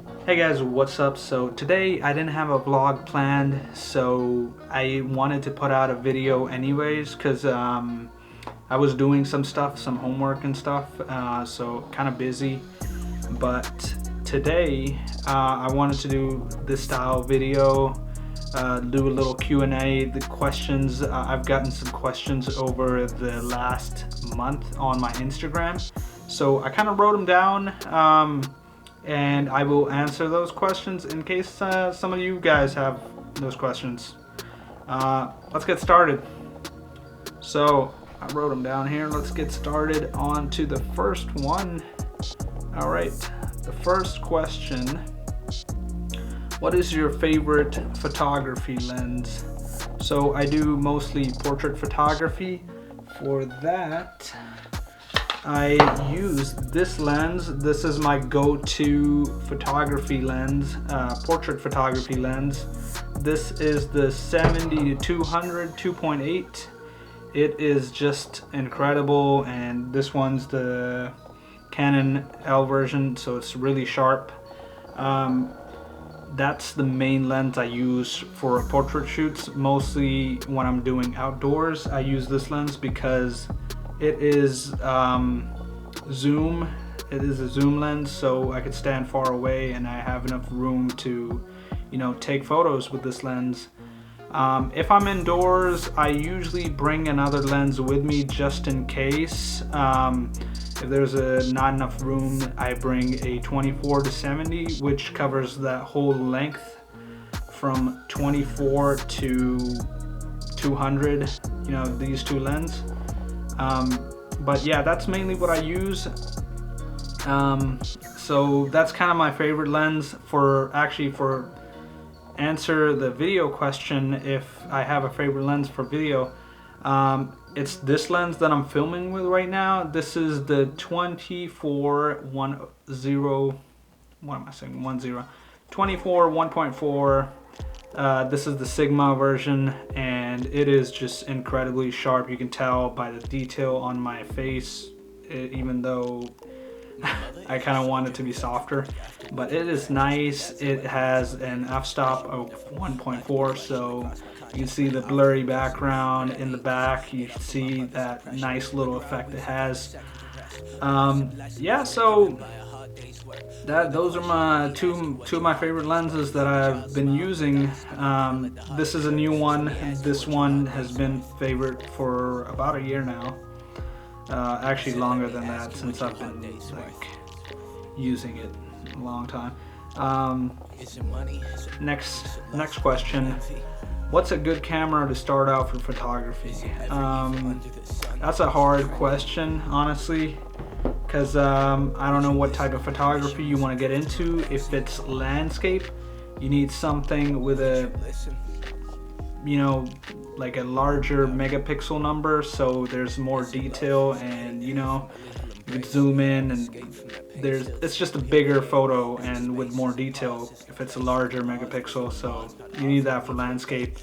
Hey guys, what's up? So today I didn't have a vlog planned, so I wanted to put out a video anyways because I was doing some stuff, some homework and stuff, so kind of busy. But today I wanted to do this style video, do a little Q&A. The questions, I've gotten some questions over the last month on my Instagram, so I kind of wrote them down. And I will answer those questions in case some of you guys have those questions. Let's get started. So I wrote them down here. Let's get started on to the first one. All right, the first question: what is your favorite photography lens? So I do mostly portrait photography. For that, I use this lens. This is my go-to photography lens, portrait photography lens. This is the 70-200 2.8. It is just incredible, and this one's the Canon L version, so it's really sharp. That's the main lens I use for portrait shoots. Mostly when I'm doing outdoors, I use this lens because it is zoom. It is a zoom lens, so I could stand far away and I have enough room to, take photos with this lens. If I'm indoors, I usually bring another lens with me just in case. If there's not enough room, I bring a 24-70, which covers that whole length from 24 to 200. These two lenses. But yeah, that's mainly what I use. So that's kind of my favorite lens. For answer the video question, if I have a favorite lens for video, it's this lens that I'm filming with right now. This is the 24 1.4. This is the Sigma version, and it is just incredibly sharp. You can tell by the detail on my face, even though I kind of want it to be softer, but it is nice. It has an f-stop of 1.4, so you can see the blurry background in the back. You can see that nice little effect it has. Yeah, so those are my two of my favorite lenses that I've been using. This is a new one. This one has been favorite for about a year now. Actually longer than that, since I've been using it a long time. Next question: what's a good camera to start out for photography? That's a hard question, honestly, because I don't know what type of photography you want to get into. If it's landscape, you need something with a like a larger megapixel number, so there's more detail, and you can zoom in, and it's just a bigger photo and with more detail if it's a larger megapixel. So you need that for landscape.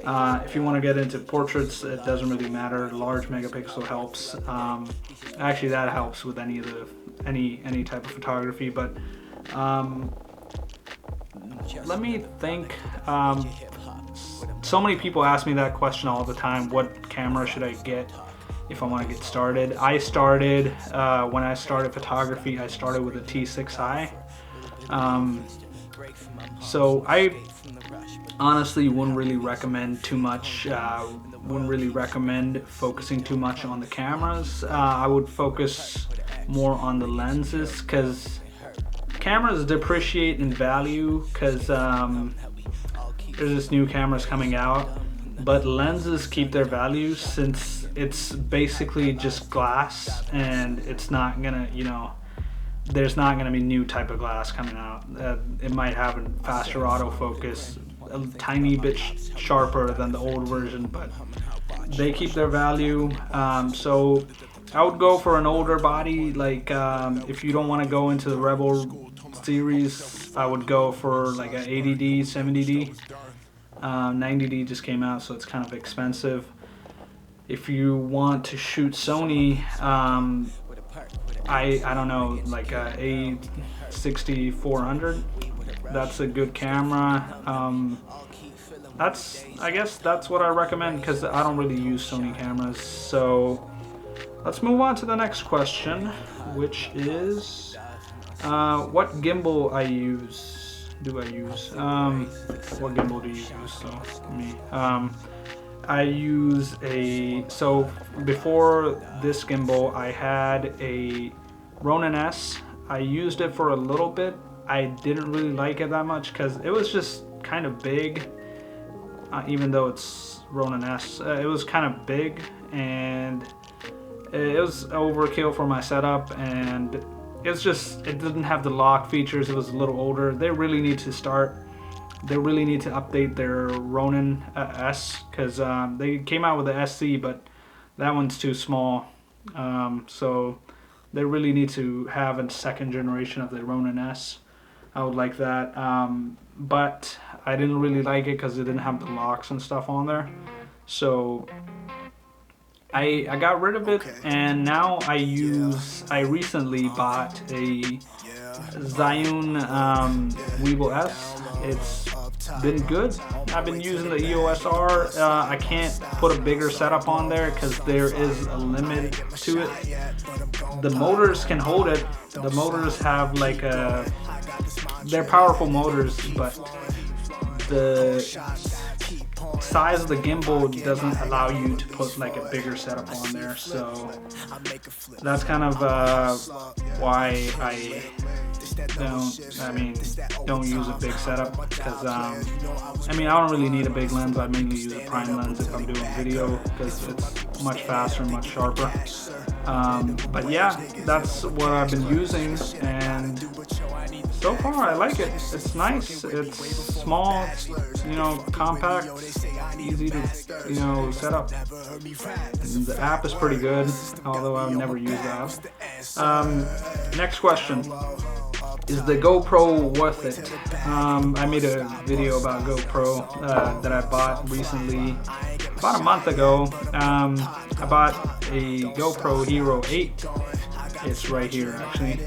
If you want to get into portraits, it doesn't really matter. Large megapixel helps. Actually, that helps with any type of photography. But let me think. So many people ask me that question all the time: what camera should I get if I want to get started? I started when I started photography, I started with a T6i. So I honestly wouldn't really recommend too much. Wouldn't really recommend focusing too much on the cameras. I would focus more on the lenses, because cameras depreciate in value, because there's this new cameras coming out, but lenses keep their value, since it's basically just glass, and it's not gonna, there's not gonna be new type of glass coming out. It might have a faster autofocus, a tiny bit sharper than the old version, but they keep their value. So I would go for an older body, like if you don't want to go into the Rebel series, I would go for like an 80D, 70D. 90D just came out, so it's kind of expensive. If you want to shoot Sony, I don't know, like 6400. That's a good camera. I guess that's what I recommend because I don't really use Sony cameras. So let's move on to the next question, which is what gimbal I use. What gimbal do you use? So me, I use so before this gimbal I had a Ronin S. I used it for a little bit. I didn't really like it that much because it was just kind of big. Even though it's Ronin S, it was kind of big and it was overkill for my setup, and it didn't have the lock features. It was a little older. They really need to update their Ronin S, because they came out with the SC, but that one's too small. So they really need to have a second generation of the Ronin S. I would like that, but I didn't really like it because it didn't have the locks and stuff on there. So I got rid of it, and now I recently bought a Zhiyun Weeble S. It's been good. I've been using the EOS R. I can't put a bigger setup on there because there is a limit to it. The motors can hold it. The motors have like they're powerful motors, but the size of the gimbal doesn't allow you to put like a bigger setup on there. So that's kind of why I don't use a big setup, because I don't really need a big lens. I mainly use a prime lens if I'm doing video because it's much faster and much sharper. But yeah, that's what I've been using, and so far I like it. It's nice. It's small, compact, easy to set up. And the app is pretty good, although I've never used the app. Next question. Is the GoPro worth it? I made a video about GoPro that I bought recently, about a month ago. I bought a GoPro Hero 8. It's right here actually.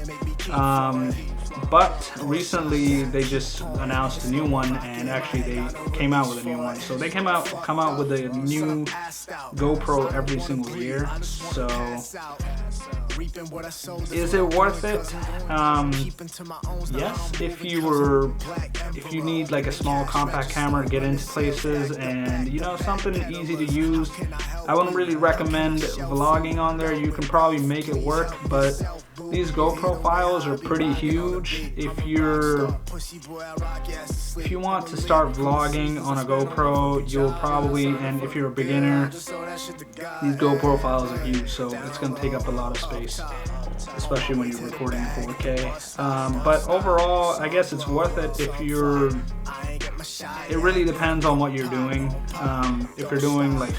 But recently they just announced a new one, and actually they came out with a new one. So they come out with a new GoPro every single year. So is it worth it? Yes, if you need like a small compact camera to get into places and something easy to use. I wouldn't really recommend vlogging on there. You can probably make it work, but these GoPro files are pretty huge. If you want to start vlogging on a GoPro, you'll probably, and if you're a beginner, these GoPro files are huge, so it's going to take up a lot of space, especially when you're recording in 4K. But overall, I guess it's worth it if it really depends on what you're doing. If you're doing like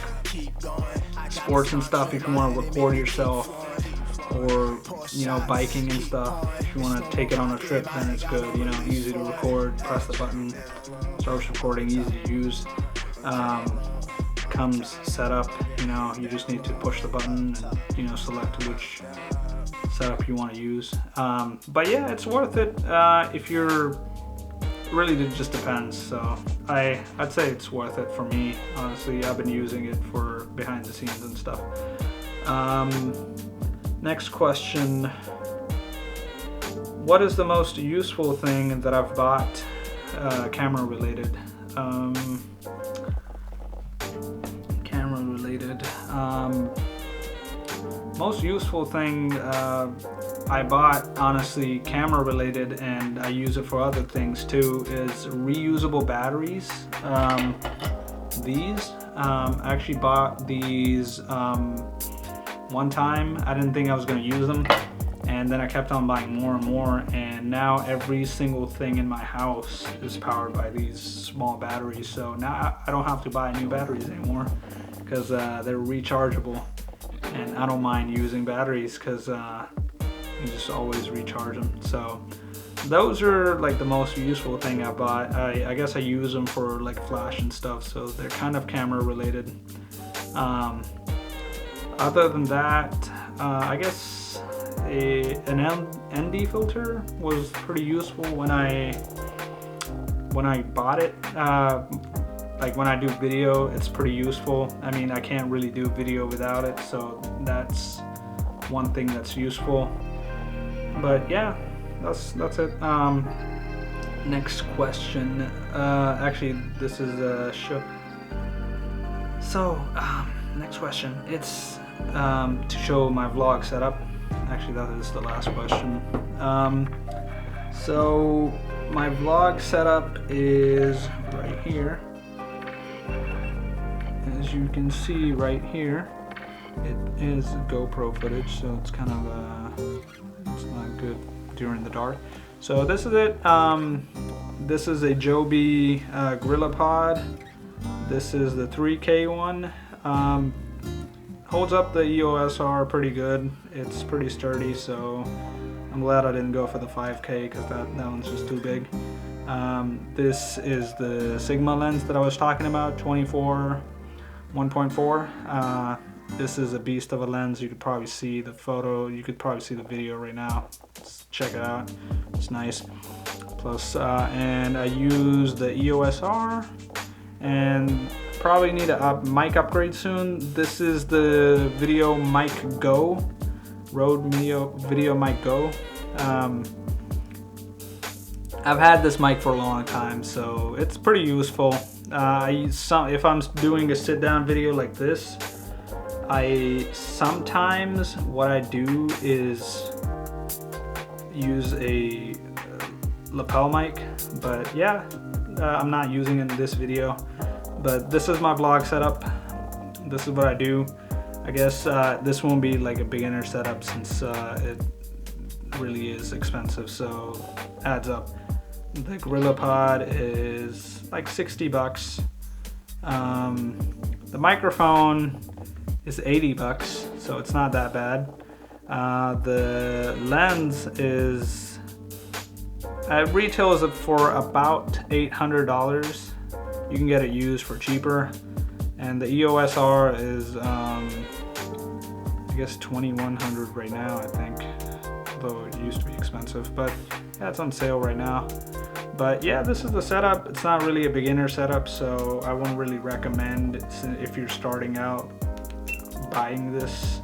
sports and stuff, if you want to record yourself, or biking and stuff, if you want to take it on a trip, then it's good. Easy to record, press the button, starts recording, easy to use. Comes set up, you just need to push the button and select which setup you want to use. But yeah, it's worth it if you're really, it just depends. So I'd say it's worth it for me, honestly. I've been using it for behind the scenes and stuff. Next question. What is the most useful thing that I've bought camera related? Most useful thing I bought, honestly, camera related, and I use it for other things too, is reusable batteries. I actually bought these one time. I didn't think I was going to use them, and then I kept on buying more and more, and now every single thing in my house is powered by these small batteries. So now I don't have to buy new batteries anymore because they're rechargeable, and I don't mind using batteries because you just always recharge them. So those are like the most useful thing I bought. I guess I use them for like flash and stuff, so they're kind of camera related. Other than that, I guess an ND filter was pretty useful when I bought it. Like when I do video, it's pretty useful. I mean, I can't really do video without it, so that's one thing that's useful. But yeah, that's it. Next question. Actually, this is a show. So, next question. It's to show my vlog setup. Actually, that is the last question. So my vlog setup is right here. As you can see right here, it is GoPro footage, so it's kind of it's not good during the dark. So this is it. This is a Joby GorillaPod. This is the 3K one. Holds up the EOS R pretty good. It's pretty sturdy, so I'm glad I didn't go for the 5K because that one's just too big. This is the Sigma lens that I was talking about, 24 1.4. This is a beast of a lens. You could probably see the photo. You could probably see the video right now. Let's check it out. It's nice. Plus, and I use the EOS R, and probably need a mic upgrade soon. This is the Video Mic Go, Rode Video Mic Go. I've had this mic for a long time, so it's pretty useful. If I'm doing a sit-down video like this, sometimes what I do is use a lapel mic, but yeah, I'm not using it in this video. But this is my vlog setup. This is what I do. I guess this won't be like a beginner setup since it really is expensive, so adds up. The GorillaPod is like 60 bucks. The microphone is 80 bucks, so it's not that bad. The lens is retails it for about $800. You can get it used for cheaper. And the EOS R is I guess $2,100 right now, I think, though it used to be expensive, but yeah, it's on sale right now. But yeah, this is the setup. It's not really a beginner setup, so I wouldn't really recommend if you're starting out buying this,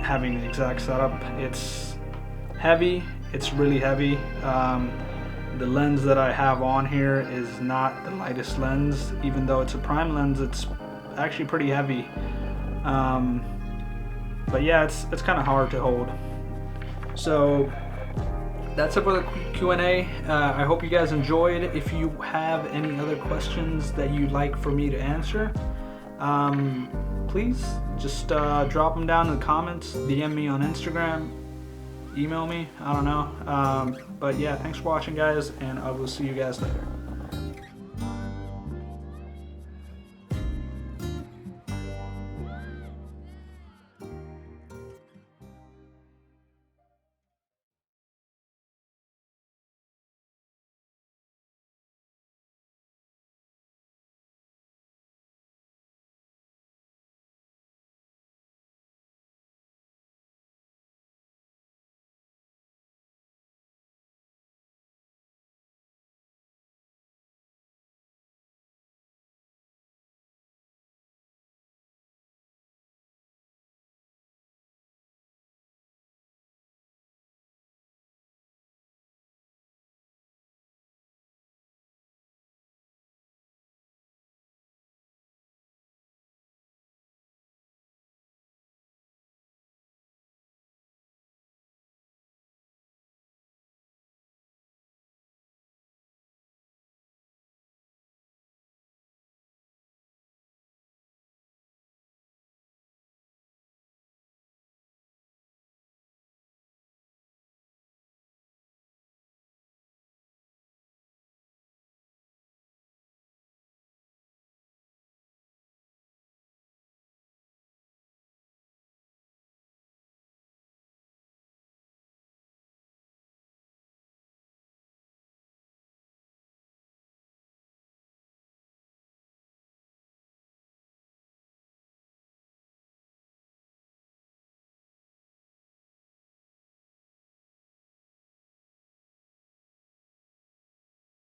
having the exact setup. It's heavy. It's really heavy. The lens that I have on here is not the lightest lens. Even though it's a prime lens, it's actually pretty heavy. But yeah, it's kind of hard to hold. So that's it for the Q&A. I hope you guys enjoyed. If you have any other questions that you'd like for me to answer, please just drop them down in the comments, DM me on Instagram, email me, I don't know. But yeah, thanks for watching, guys, and I will see you guys later.